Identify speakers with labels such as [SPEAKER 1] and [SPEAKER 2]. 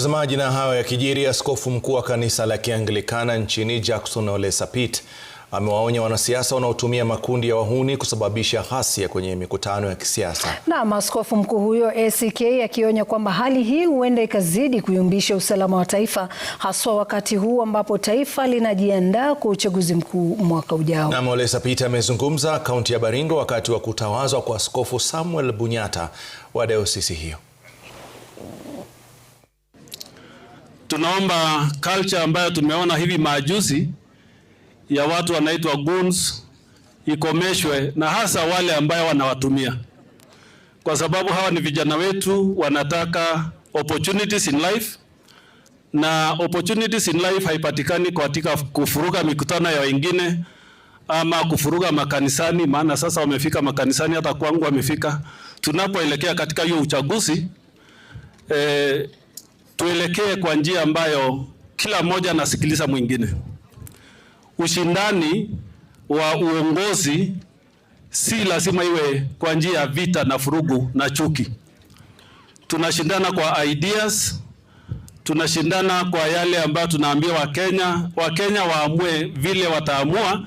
[SPEAKER 1] mtazamaji, na hayo yakijiri, askofu mkuu wa kanisa la Kianglikana nchini Jackson Ole Sapit amewaonya wanasiasa wanaotumia makundi ya wahuni kusababisha ghasia kwenye mikutano ya kisiasa. Na
[SPEAKER 2] askofu mkuu huyo ACK akionya kwamba hali hii huenda ikazidi kuyumbisha usalama wa taifa, haswa wakati huu ambapo taifa linajiandaa kwa uchaguzi mkuu mwaka ujao.
[SPEAKER 1] Na Ole Sapit amezungumza kaunti ya Baringo wakati wa kutawazwa kwa Askofu Samuel Bunyata wa dayosisi hiyo.
[SPEAKER 3] Tunaomba culture ambayo tumeona hivi majuzi ya watu wanaitwa goons ikomeshwe, na hasa wale ambao wanawatumia, kwa sababu hawa ni vijana wetu, wanataka opportunities in life, na opportunities in life haipatikani katika kufuruga mikutano ya wengine ama kufuruga makanisani. Maana sasa wamefika makanisani, hata kwangu wamefika. Tunapoelekea katika hiyo uchaguzi, tuelekee kwa njia ambayo kila mmoja anasikiliza mwingine. Ushindani wa uongozi si lazima iwe kwa njia ya vita na furugu na chuki. Tunashindana kwa ideas, tunashindana kwa yale ambayo tunaambia Wakenya waamue vile wataamua